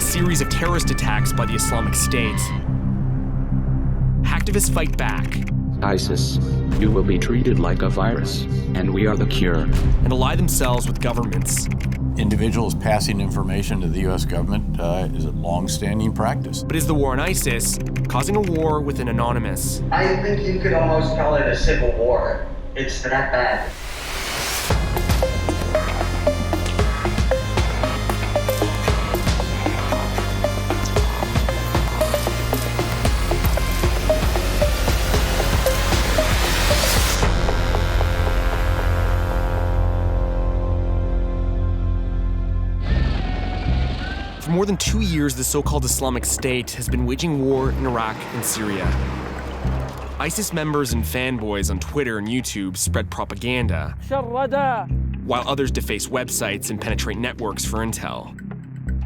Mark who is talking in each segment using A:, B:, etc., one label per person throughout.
A: a series of terrorist attacks by the Islamic State. Hacktivists fight back.
B: ISIS, you will be treated like a virus, and we are the cure.
A: And ally themselves with governments.
C: Individuals passing information to the U.S. government is a long-standing practice.
A: But is the war on ISIS causing a war with an anonymous?
D: I think you could almost call it a civil war. It's that bad.
A: For more than 2 years, the so-called Islamic State has been waging war in Iraq and Syria. ISIS members and fanboys on Twitter and YouTube spread propaganda, while others deface websites and penetrate networks for intel.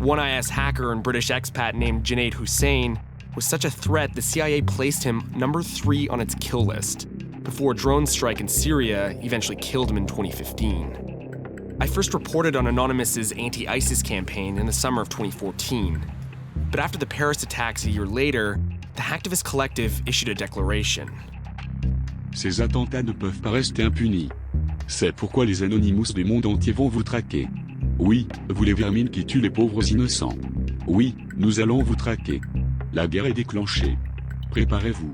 A: One IS hacker and British expat named Junaid Hussain was such a threat the CIA placed him number 3 on its kill list, before a drone strike in Syria eventually killed him in 2015. I first reported on Anonymous's anti-ISIS campaign in the summer of 2014. But after the Paris attacks a year later, the hacktivist collective issued a declaration.
E: Ces attentats ne peuvent pas rester impunis. C'est pourquoi les Anonymous du monde entier vont vous traquer. Oui, vous les vermines qui tuent les pauvres innocents. Oui, nous allons vous traquer. La guerre est déclenchée. Préparez-vous.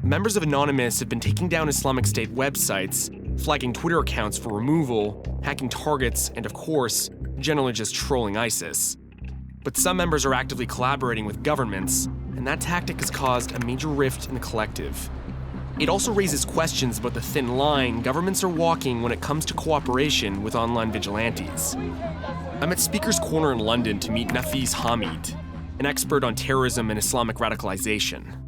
A: Members of Anonymous have been taking down Islamic State websites, flagging Twitter accounts for removal, hacking targets, and of course, generally just trolling ISIS. But some members are actively collaborating with governments, and that tactic has caused a major rift in the collective. It also raises questions about the thin line governments are walking when it comes to cooperation with online vigilantes. I'm at Speaker's Corner in London to meet Nafiz Hamid, an expert on terrorism and Islamic radicalization.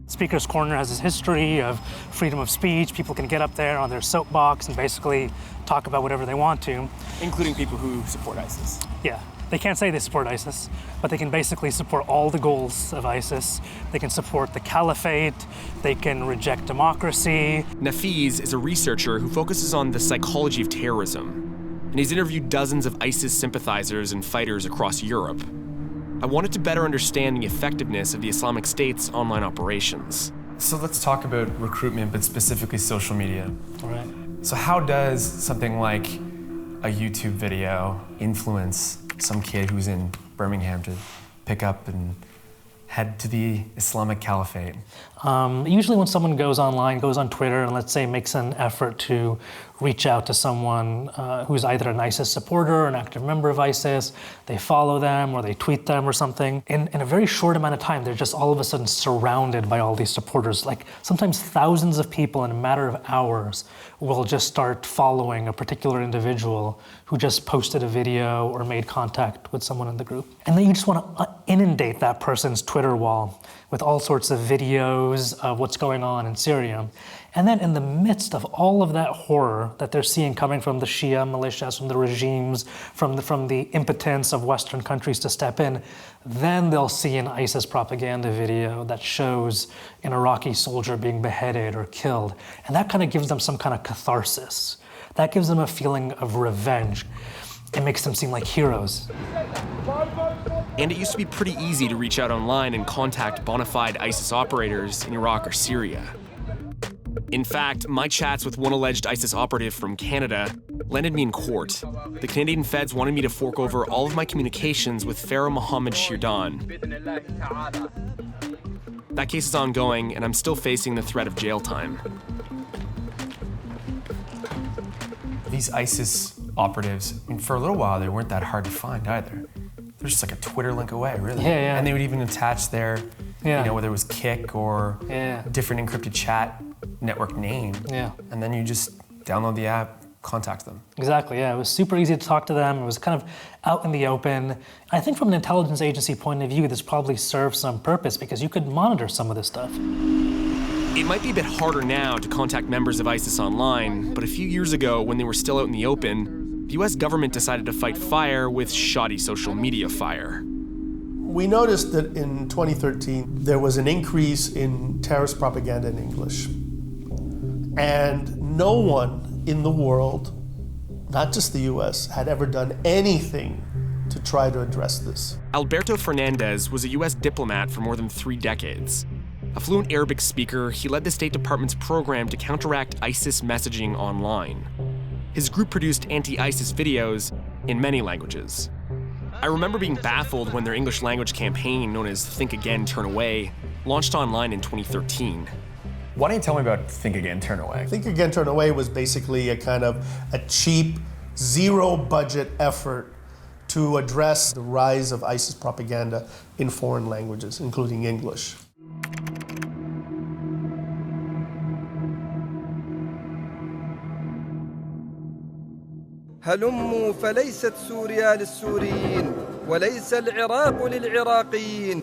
F: Speaker's Corner has this history of freedom of speech. People can get up there on their soapbox and basically talk about whatever they want to.
A: Including people who support ISIS.
F: Yeah, they can't say they support ISIS, but they can basically support all the goals of ISIS. They can support the caliphate, they can reject democracy.
A: Nafiz is a researcher who focuses on the psychology of terrorism, and he's interviewed dozens of ISIS sympathizers and fighters across Europe. I wanted to better understand the effectiveness of the Islamic State's online operations.
G: So let's talk about recruitment, but specifically social media.
F: All right.
G: So how does something like a YouTube video influence some kid who's in Birmingham to pick up and head to the Islamic Caliphate?
F: Usually when someone goes online, goes on Twitter, and let's say makes an effort to reach out to someone who's either an ISIS supporter or an active member of ISIS, they follow them or they tweet them or something. In a very short amount of time, they're just all of a sudden surrounded by all these supporters. Like sometimes thousands of people in a matter of hours will just start following a particular individual who just posted a video or made contact with someone in the group. And then you just want to inundate that person's Twitter wall with all sorts of videos of what's going on in Syria. And then in the midst of all of that horror that they're seeing coming from the Shia militias, from the regimes, from the impotence of Western countries to step in, then they'll see an ISIS propaganda video that shows an Iraqi soldier being beheaded or killed. And that kind of gives them some kind of catharsis. That gives them a feeling of revenge. It makes them seem like heroes.
A: And it used to be pretty easy to reach out online and contact bona fide ISIS operators in Iraq or Syria. In fact, my chats with one alleged ISIS operative from Canada landed me in court. The Canadian feds wanted me to fork over all of my communications with Farah Mohammed Shirdan. That case is ongoing, and I'm still facing the threat of jail time.
G: These ISIS operatives, I mean, for a little while, they weren't that hard to find either. They're just like a Twitter link away, really.
F: Yeah.
G: And they would even attach their, whether it was Kik or a different encrypted chat network name.
F: Yeah.
G: And then you just download the app, contact them.
F: Exactly, yeah. It was super easy to talk to them. It was kind of out in the open. I think from an intelligence agency point of view, this probably serves some purpose because you could monitor some of this stuff.
A: It might be a bit harder now to contact members of ISIS online, but a few years ago, when they were still out in the open, the US government decided to fight fire with shoddy social media fire.
H: We noticed that in 2013, there was an increase in terrorist propaganda in English. And no one in the world, not just the US, had ever done anything to try to address this.
A: Alberto Fernandez was a US diplomat for more than 3 decades. A fluent Arabic speaker, he led the State Department's program to counteract ISIS messaging online. His group produced anti-ISIS videos in many languages. I remember being baffled when their English language campaign, known as Think Again, Turn Away, launched online in 2013.
G: Why don't you tell me about Think Again, Turn Away?
H: Think Again, Turn Away was basically a kind of a cheap, zero-budget effort to address the rise of ISIS propaganda in foreign languages, including English.
I: هلموا فليست سوريا للسوريين وليس العراق للعراقيين.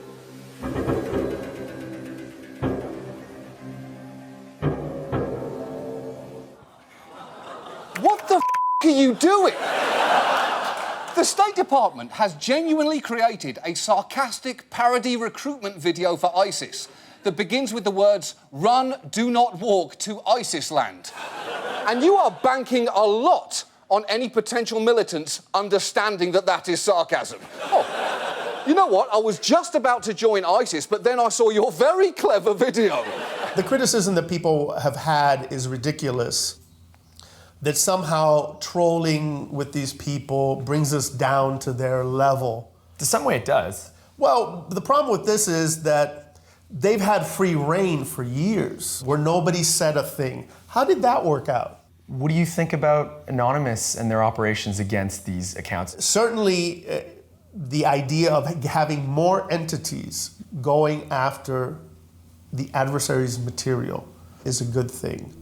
J: What the f*** are you doing? The State Department has genuinely created a sarcastic parody recruitment video for ISIS that begins with the words, "Run, do not walk to ISIS land." And you are banking a lot on any potential militants understanding that that is sarcasm. Oh, you know what? I was just about to join ISIS, but then I saw your very clever video.
H: The criticism that people have had is ridiculous. That somehow trolling with these people brings us down to their level.
G: In some way it does.
H: Well, the problem with this is that they've had free reign for years where nobody said a thing. How did that work out?
G: What do you think about Anonymous and their operations against these accounts?
H: Certainly, the idea of having more entities going after the adversary's material is a good thing.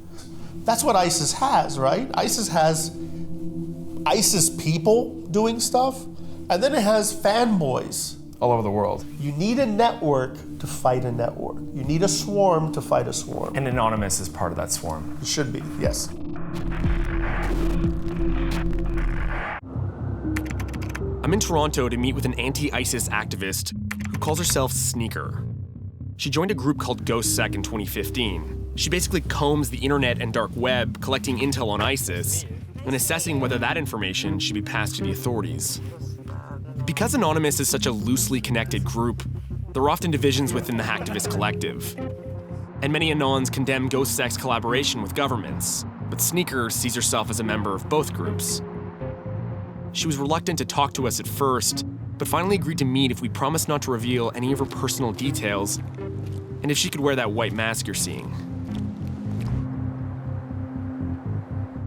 H: That's what ISIS has, right? ISIS has ISIS people doing stuff, and then it has fanboys.
G: All over the world.
H: You need a network to fight a network. You need a swarm to fight a swarm.
G: And Anonymous is part of that swarm.
H: It should be, yes.
A: I'm in Toronto to meet with an anti-ISIS activist who calls herself Sneaker. She joined a group called GhostSec in 2015. She basically combs the internet and dark web, collecting intel on ISIS and assessing whether that information should be passed to the authorities. Because Anonymous is such a loosely connected group, there are often divisions within the hacktivist collective. And many Anons condemn GhostSec's collaboration with governments, but Sneaker sees herself as a member of both groups. She was reluctant to talk to us at first, but finally agreed to meet if we promised not to reveal any of her personal details, and if she could wear that white mask you're seeing.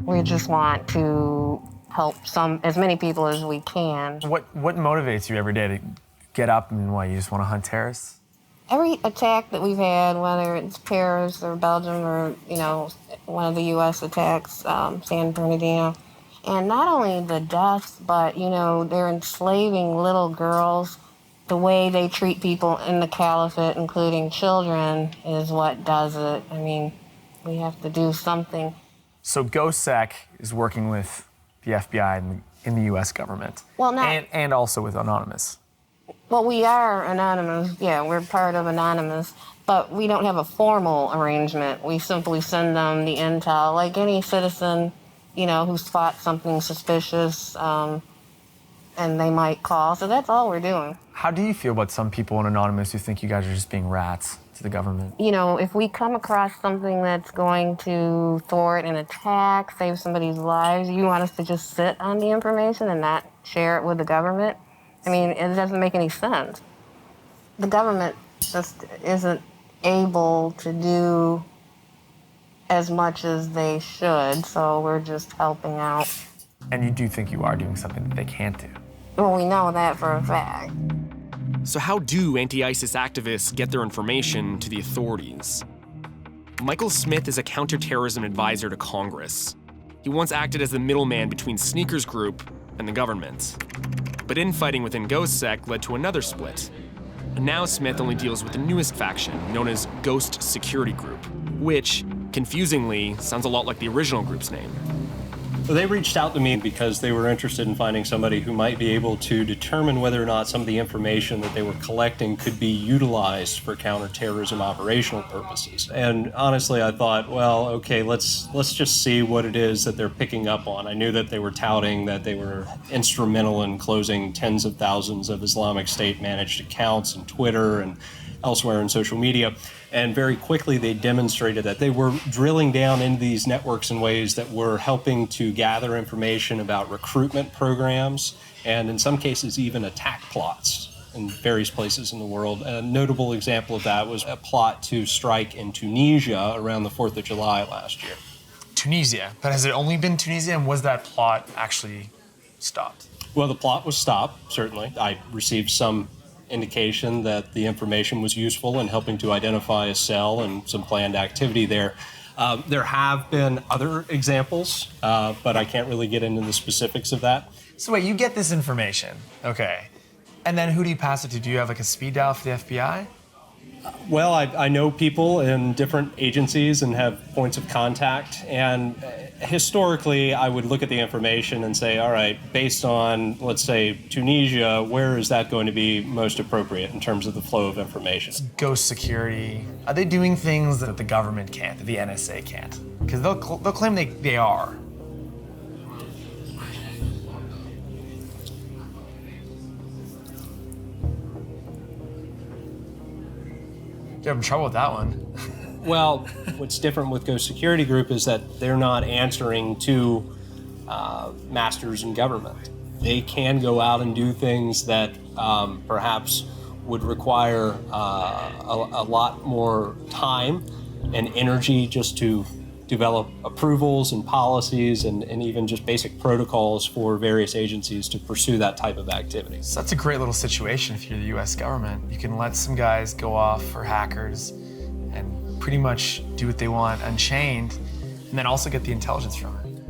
K: We just want to help as many people as we can.
G: What motivates you every day to get up and you just want to hunt terrorists?
K: Every attack that we've had, whether it's Paris or Belgium or, one of the U.S. attacks, San Bernardino, and not only the deaths, but, they're enslaving little girls. The way they treat people in the caliphate, including children, is what does it. I mean, we have to do something.
G: So GhostSec is working with the FBI in the U.S. government.
K: Well,
G: and also with Anonymous.
K: Well, we are Anonymous. Yeah, we're part of Anonymous. But we don't have a formal arrangement. We simply send them the intel, like any citizen, who's spot something suspicious, and they might call. So that's all we're doing.
G: How do you feel about some people in Anonymous who think you guys are just being rats to the government?
K: If we come across something that's going to thwart an attack, save somebody's lives, you want us to just sit on the information and not share it with the government? I mean, it doesn't make any sense. The government just isn't able to do as much as they should, so we're just helping out.
G: And you do think you are doing something that they can't do?
K: Well, we know that for a fact.
A: So how do anti-ISIS activists get their information to the authorities? Michael Smith is a counterterrorism advisor to Congress. He once acted as the middleman between Sneaker's group and the government. But infighting within GhostSec led to another split. And now Smith only deals with the newest faction, known as Ghost Security Group, which, confusingly, sounds a lot like the original group's name.
L: They reached out to me because they were interested in finding somebody who might be able to determine whether or not some of the information that they were collecting could be utilized for counterterrorism operational purposes. And honestly, I thought, well, okay, let's just see what it is that they're picking up on. I knew that they were touting that they were instrumental in closing tens of thousands of Islamic State managed accounts on Twitter and elsewhere in social media. And very quickly, they demonstrated that they were drilling down into these networks in ways that were helping to gather information about recruitment programs and, in some cases, even attack plots in various places in the world. A notable example of that was a plot to strike in Tunisia around the 4th of July last year.
M: Tunisia? But has it only been Tunisia, and was that plot actually stopped?
L: Well, the plot was stopped, certainly. I received some indication that the information was useful in helping to identify a cell and some planned activity there. There have been other examples, but I can't really get into the specifics of that.
M: So wait, you get this information, okay, and then who do you pass it to? Do you have like a speed dial for the FBI?
L: Well, I know people in different agencies and have points of contact, and historically I would look at the information and say, all right, based on, let's say, Tunisia, where is that going to be most appropriate in terms of the flow of information?
M: Ghost security. Are they doing things that the government can't, that the NSA can't? Because they'll claim they are. You're having trouble with that one.
L: Well, what's different with Ghost Security Group is that they're not answering to masters in government. They can go out and do things that perhaps would require a lot more time and energy just to develop approvals and policies and even just basic protocols for various agencies to pursue that type of activity.
M: So that's a great little situation if you're the US government. You can let some guys go off for hackers and pretty much do what they want unchained, and then also get the intelligence from it.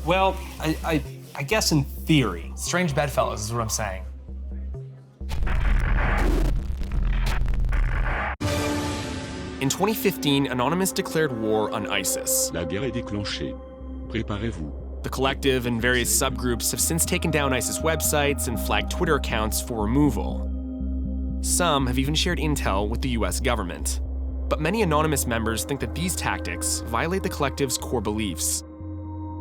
L: Well, I guess in theory.
M: Strange bedfellows is what I'm saying.
A: In 2015, Anonymous declared war on ISIS.
E: La guerre est déclenchée. Préparez-vous.
A: The collective and various subgroups have since taken down ISIS websites and flagged Twitter accounts for removal. Some have even shared intel with the US government. But many Anonymous members think that these tactics violate the collective's core beliefs.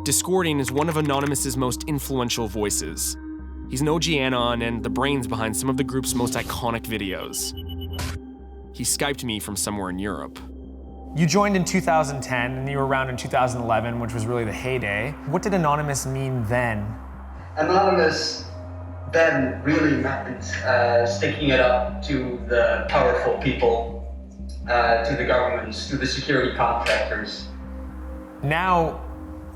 A: Discording is one of Anonymous's most influential voices. He's an OG Anon and the brains behind some of the group's most iconic videos. He Skyped me from somewhere in Europe.
M: You joined in 2010 and you were around in 2011, which was really the heyday. What did Anonymous mean then?
D: Anonymous then really meant sticking it up to the powerful people, to the governments, to the security contractors.
M: Now,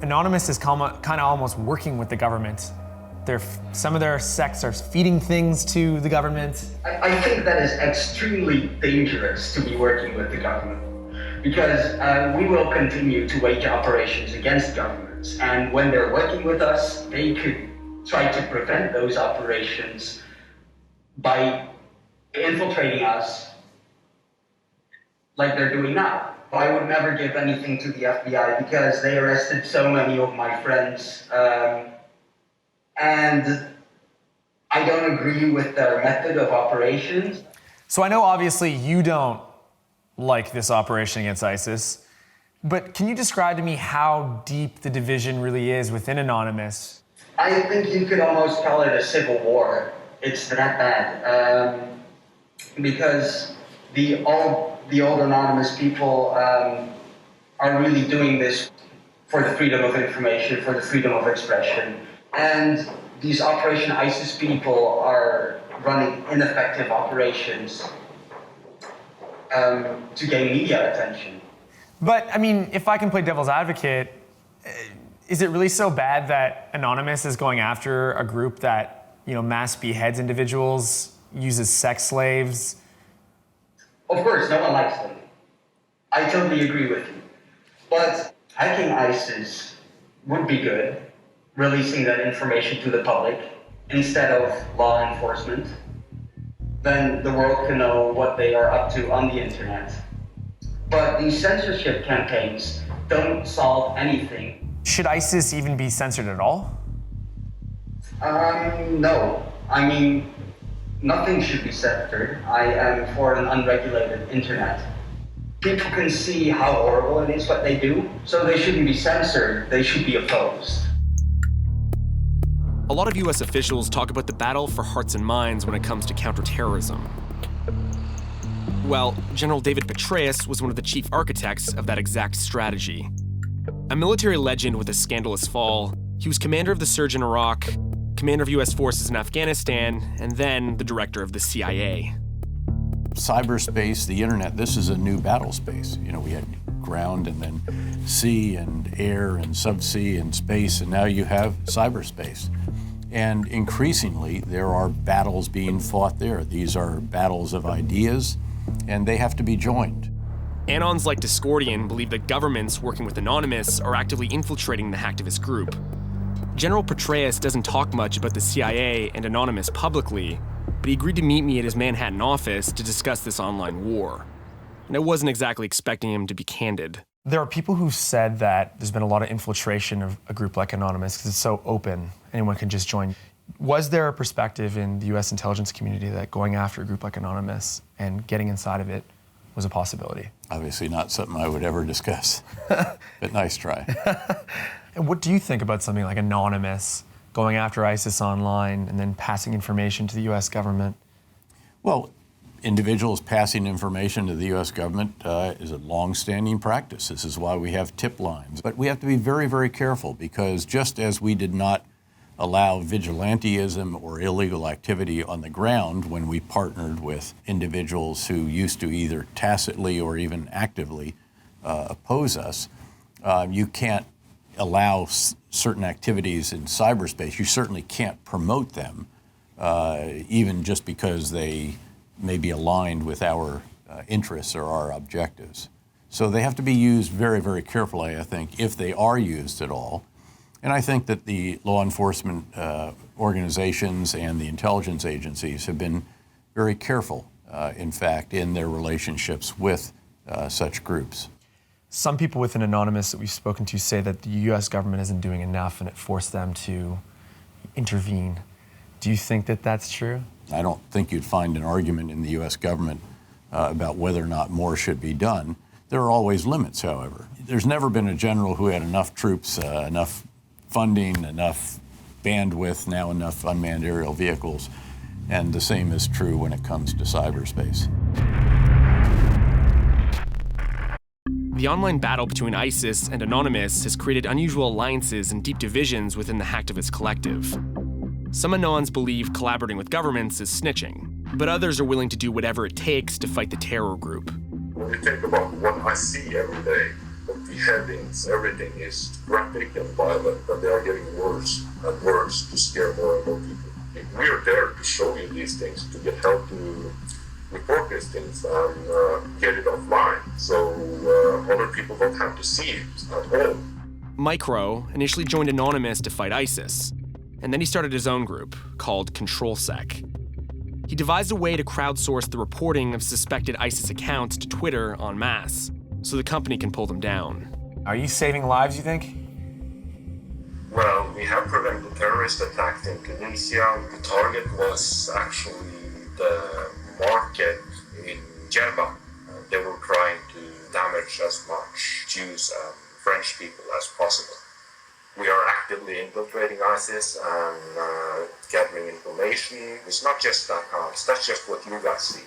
M: Anonymous is kind of almost working with the government. Some of their sects are feeding things to the government.
D: I think that is extremely dangerous to be working with the government, because we will continue to wage operations against governments, and when they're working with us, they could try to prevent those operations by infiltrating us like they're doing now. I would never give anything to the FBI because they arrested so many of my friends, and I don't agree with their method of operations.
M: So I know obviously you don't like this operation against ISIS, but can you describe to me how deep the division really is within Anonymous?
D: I think you could almost call it a civil war. It's that bad. Because the old Anonymous people are really doing this for the freedom of information, for the freedom of expression. And these Operation ISIS people are running ineffective operations to gain media attention.
M: But, I mean, if I can play devil's advocate, is it really so bad that Anonymous is going after a group that, mass beheads individuals, uses sex slaves?
D: Of course, no one likes them. I totally agree with you. But hacking ISIS would be good, releasing that information to the public instead of law enforcement. Then the world can know what they are up to on the internet. But these censorship campaigns don't solve anything.
M: Should ISIS even be censored at all?
D: No. I mean, nothing should be censored. I am for an unregulated internet. People can see how horrible it is what they do, so they shouldn't be censored. They should be opposed.
A: A lot of US officials talk about the battle for hearts and minds when it comes to counterterrorism. Well, General David Petraeus was one of the chief architects of that exact strategy. A military legend with a scandalous fall, he was commander of the surge in Iraq, commander of US forces in Afghanistan, and then the director of the CIA.
C: Cyberspace, the internet, this is a new battle space. You know, we had ground and then sea and air and subsea and space, and now you have cyberspace. And increasingly, there are battles being fought there. These are battles of ideas, and they have to be joined.
A: Anons like Discordian believe that governments working with Anonymous are actively infiltrating the hacktivist group. General Petraeus doesn't talk much about the CIA and Anonymous publicly, but he agreed to meet me at his Manhattan office to discuss this online war. And I wasn't exactly expecting him to be candid.
M: There are people who've said that there's been a lot of infiltration of a group like Anonymous because it's so open, anyone can just join. Was there a perspective in the US intelligence community that going after a group like Anonymous and getting inside of it was a possibility?
C: Obviously not something I would ever discuss, but nice try.
M: And what do you think about something like Anonymous going after ISIS online and then passing information to the US government?
C: Well, individuals passing information to the U.S. government is a long-standing practice. This is why we have tip lines. But we have to be very, very careful, because just as we did not allow vigilantism or illegal activity on the ground when we partnered with individuals who used to either tacitly or even actively oppose us, you can't allow certain activities in cyberspace. You certainly can't promote them, even just because they may be aligned with our interests or our objectives. So they have to be used very, very carefully, I think, if they are used at all. And I think that the law enforcement organizations and the intelligence agencies have been very careful, in fact, in their relationships with such groups.
M: Some people within Anonymous that we've spoken to say that the US government isn't doing enough and it forced them to intervene. Do you think that that's true?
C: I don't think you'd find an argument in the U.S. government about whether or not more should be done. There are always limits, however. There's never been a general who had enough troops, enough funding, enough bandwidth, now enough unmanned aerial vehicles, and the same is true when it comes to cyberspace.
A: The online battle between ISIS and Anonymous has created unusual alliances and deep divisions within the hacktivist collective. Some Anons believe collaborating with governments is snitching, but others are willing to do whatever it takes to fight the terror group.
N: When you think about what I see every day, the beheadings, everything is graphic and violent, and they are getting worse and worse to scare more and more people. We're there to show you these things, to get help to report these things and get it offline, so other people don't have to see it at home.
A: Micro initially joined Anonymous to fight ISIS, and then he started his own group called ControlSec. He devised a way to crowdsource the reporting of suspected ISIS accounts to Twitter en masse, so the company can pull them down.
M: Are you saving lives, you think?
N: Well, we have prevented terrorist attacks in Tunisia. The target was actually the market in Jeddah. They were trying to damage as much Jews and French people as possible. We are actively infiltrating ISIS and gathering information. It's not just accounts, that's just what you guys see.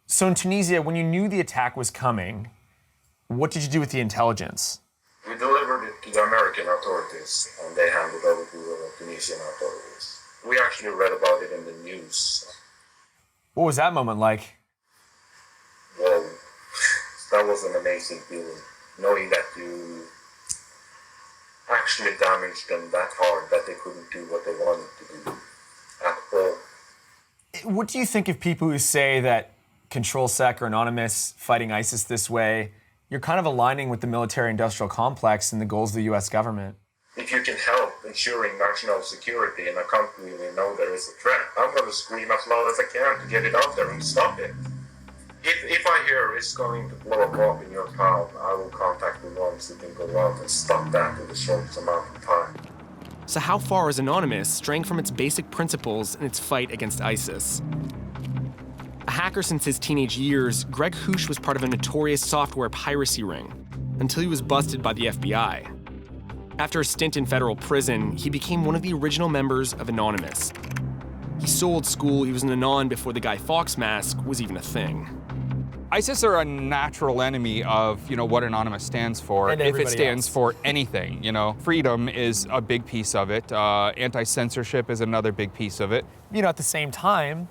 M: So in Tunisia, when you knew the attack was coming, what did you do with the intelligence?
N: We delivered it to the American authorities, and they handed over to the Tunisian authorities. We actually read about it in the news.
M: What was that moment like?
N: Well, that was an amazing feeling, knowing that you actually damaged them that hard that they couldn't do what they wanted to do at all.
M: What do you think of people who say that ControlSec or Anonymous fighting ISIS this way, you're kind of aligning with the military-industrial complex and the goals of the US government?
N: If you can help ensuring national security in a country we know there is a threat, I'm going to scream as loud as I can to get it out there and stop it. If I hear it's going to blow up in your town, I will contact the ones that can go out and stop that in the shortest amount of time.
A: So how far is Anonymous straying from its basic principles in its fight against ISIS? A hacker since his teenage years, Greg Hoosh was part of a notorious software piracy ring until he was busted by the FBI. After a stint in federal prison, he became one of the original members of Anonymous. He's so old school, he was an Anon before the Guy Fawkes mask was even a thing.
O: ISIS are a natural enemy of, what Anonymous stands for.
M: And
O: if it stands
M: else.
O: for anything, freedom is a big piece of it. Anti-censorship is another big piece of it.
M: At the same time,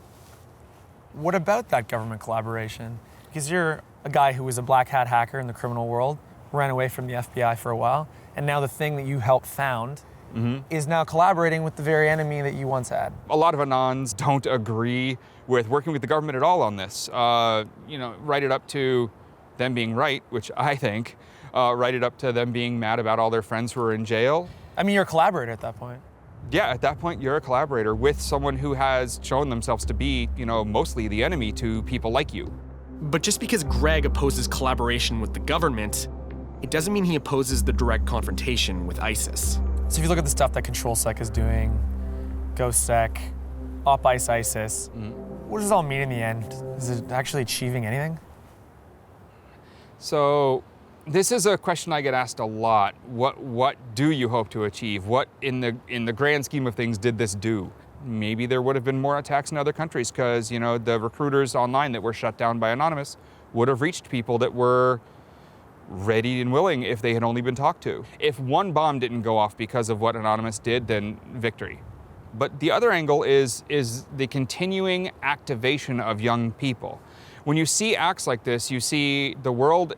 M: what about that government collaboration? Because you're a guy who was a black hat hacker in the criminal world, ran away from the FBI for a while, and now the thing that you helped found is now collaborating with the very enemy that you once had.
O: A lot of Anons don't agree with working with the government at all on this. Right it up to them being right, which I think, right it up to them being mad about all their friends who are in jail.
M: I mean, you're a collaborator at that point.
O: Yeah, at that point, you're a collaborator with someone who has shown themselves to be, mostly the enemy to people like you.
A: But just because Greg opposes collaboration with the government, it doesn't mean he opposes the direct confrontation with ISIS.
M: So if you look at the stuff that ControlSec is doing, GhostSec, Op-Ice ISIS, what does it all mean in the end? Is it actually achieving anything?
O: So this is a question I get asked a lot. What do you hope to achieve? What in the grand scheme of things did this do? Maybe there would have been more attacks in other countries because, the recruiters online that were shut down by Anonymous would have reached people that were ready and willing if they had only been talked to. If one bomb didn't go off because of what Anonymous did, then victory. But the other angle is the continuing activation of young people. When you see acts like this, you see the world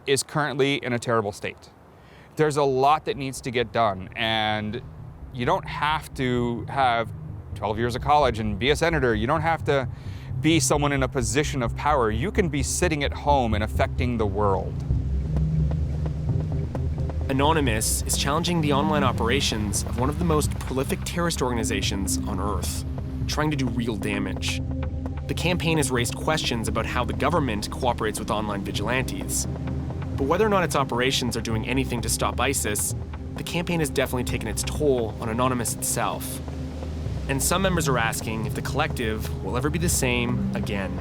O: is currently in a terrible state. There's a lot that needs to get done, and you don't have to have 12 years of college and be a senator. You don't have to be someone in a position of power. You can be sitting at home and affecting the world.
A: Anonymous is challenging the online operations of one of the most prolific terrorist organizations on Earth, trying to do real damage. The campaign has raised questions about how the government cooperates with online vigilantes. But whether or not its operations are doing anything to stop ISIS, the campaign has definitely taken its toll on Anonymous itself. And some members are asking if the collective will ever be the same again.